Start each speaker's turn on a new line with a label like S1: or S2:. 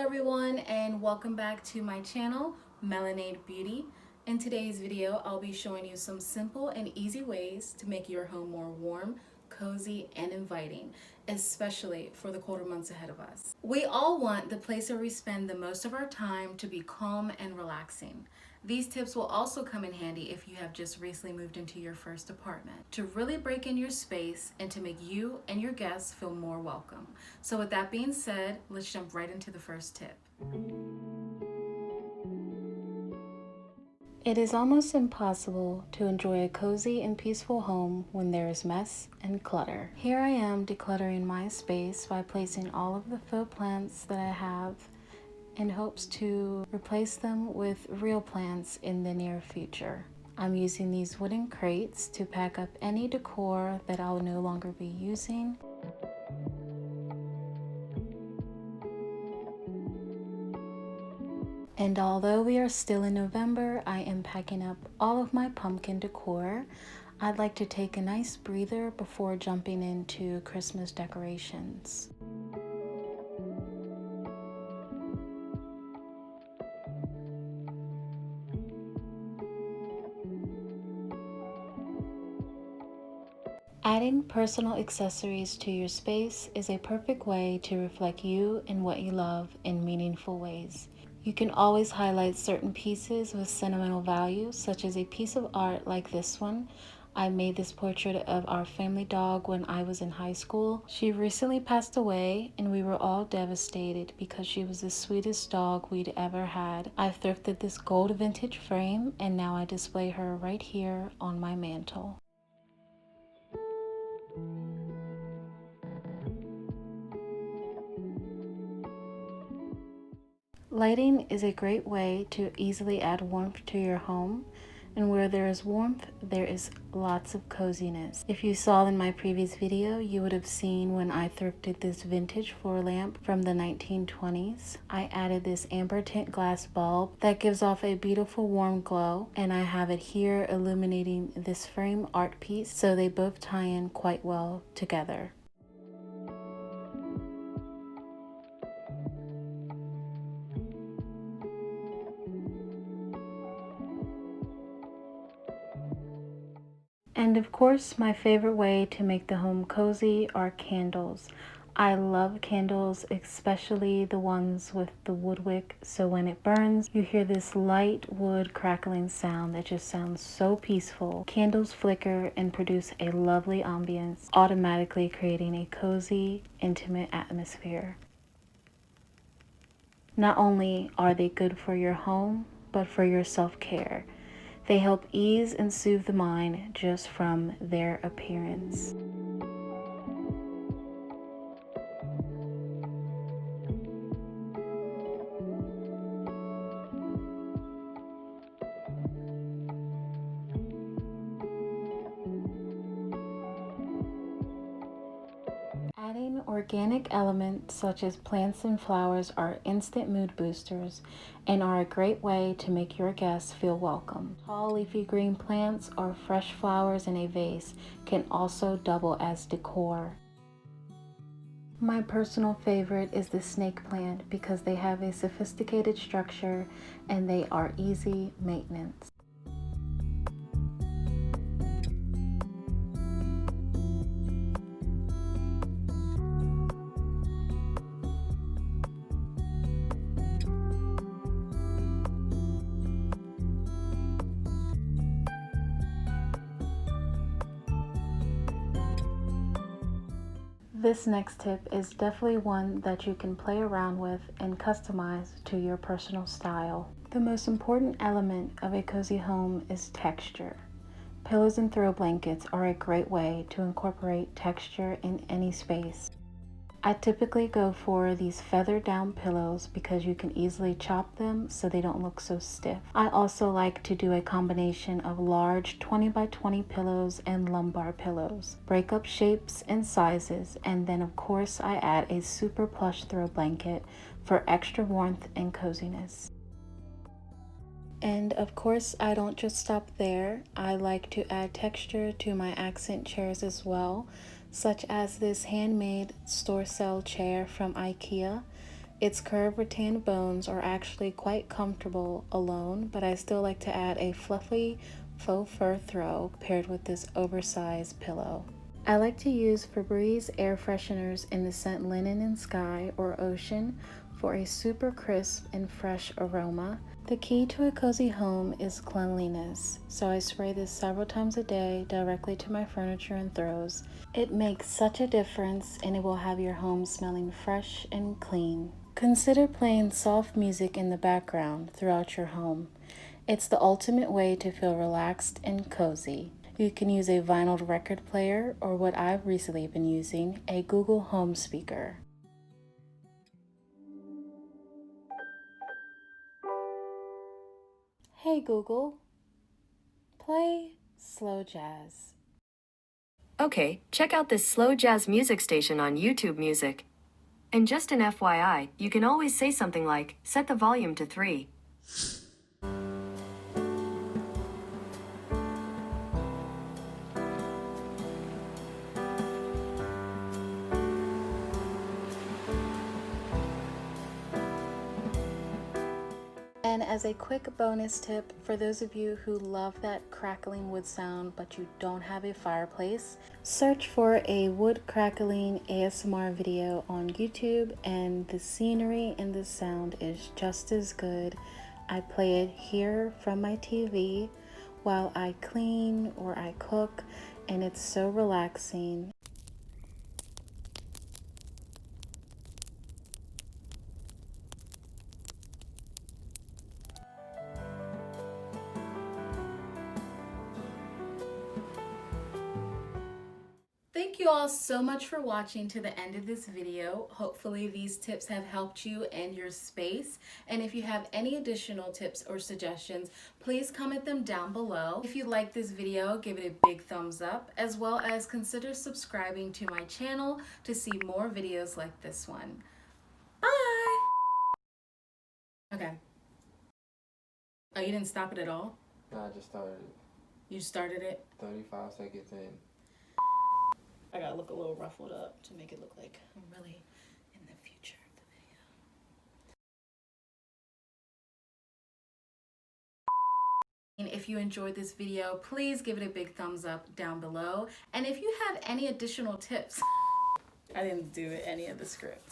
S1: everyone, and welcome back to my channel, Melanade Beauty. In today's video, I'll be showing you some simple and easy ways to make your home more warm, cozy, and inviting, especially for the colder months ahead of us. We all want the place where we spend the most of our time to be calm and relaxing. These tips will also come in handy if you have just recently moved into your first apartment, to really break in your space and to make you and your guests feel more welcome. So with that being said, let's jump right into the first tip. It is almost impossible to enjoy a cozy and peaceful home when there is mess and clutter. Here I am decluttering my space by placing all of the faux plants that I have in hopes to replace them with real plants in the near future. I'm using these wooden crates to pack up any decor that I'll no longer be using. And although we are still in November, I am packing up all of my pumpkin decor. I'd like to take a nice breather before jumping into Christmas decorations. Adding personal accessories to your space is a perfect way to reflect you and what you love in meaningful ways. You can always highlight certain pieces with sentimental value, such as a piece of art like this one. I made this portrait of our family dog when I was in high school. She recently passed away and we were all devastated because she was the sweetest dog we'd ever had. I thrifted this gold vintage frame and now I display her right here on my mantle. Lighting is a great way to easily add warmth to your home, and where there is warmth, there is lots of coziness. If you saw in my previous video, you would have seen when I thrifted this vintage floor lamp from the 1920s. I added this amber tint glass bulb that gives off a beautiful warm glow, and I have it here illuminating this frame art piece, so they both tie in quite well together. And of course, my favorite way to make the home cozy are candles. I love candles, especially the ones with the wood wick, so when it burns, you hear this light wood crackling sound that just sounds so peaceful. Candles flicker and produce a lovely ambience, automatically creating a cozy, intimate atmosphere. Not only are they good for your home, but for your self-care. They help ease and soothe the mind just from their appearance. Adding organic elements such as plants and flowers are instant mood boosters and are a great way to make your guests feel welcome. Tall leafy green plants or fresh flowers in a vase can also double as decor. My personal favorite is the snake plant because they have a sophisticated structure and they are easy maintenance. This next tip is definitely one that you can play around with and customize to your personal style. The most important element of a cozy home is texture. Pillows and throw blankets are a great way to incorporate texture in any space. I typically go for these feather down pillows because you can easily chop them so they don't look so stiff. I also like to do a combination of large 20 by 20 pillows and lumbar pillows. Break up shapes and sizes, and then of course I add a super plush throw blanket for extra warmth and coziness. And of course, I don't just stop there. I like to add texture to my accent chairs as well, such as this handmade store sale chair from IKEA. Its curved rattan bones are actually quite comfortable alone, but I still like to add a fluffy faux fur throw paired with this oversized pillow. I like to use Febreze air fresheners in the scent Linen and Sky or Ocean for a super crisp and fresh aroma. The key to a cozy home is cleanliness, so I spray this several times a day directly to my furniture and throws. It makes such a difference, and it will have your home smelling fresh and clean. Consider playing soft music in the background throughout your home. It's the ultimate way to feel relaxed and cozy. You can use a vinyl record player or what I've recently been using, a Google Home speaker. Hey Google, play slow jazz.
S2: Okay, check out this slow jazz music station on YouTube Music. And just an FYI, you can always say something like, set the volume to 3.
S1: And as a quick bonus tip, for those of you who love that crackling wood sound but you don't have a fireplace, search for a wood crackling ASMR video on YouTube and the scenery and the sound is just as good. I play it here from my TV while I clean or I cook, and it's so relaxing. Thank you all so much for watching to the end of this video. Hopefully these tips have helped you and your space. And if you have any additional tips or suggestions, please comment them down below. If you like this video, give it a big thumbs up, as well as consider subscribing to my channel to see more videos like this one. Bye! Okay. Oh, you didn't stop it at all?
S3: No, I just started it.
S1: You started it?
S3: 35 seconds in.
S1: I gotta look a little ruffled up to make it look like I'm really in the future of the video. And if you enjoyed this video, please give it a big thumbs up down below. And if you have any additional tips, I didn't do any of the script.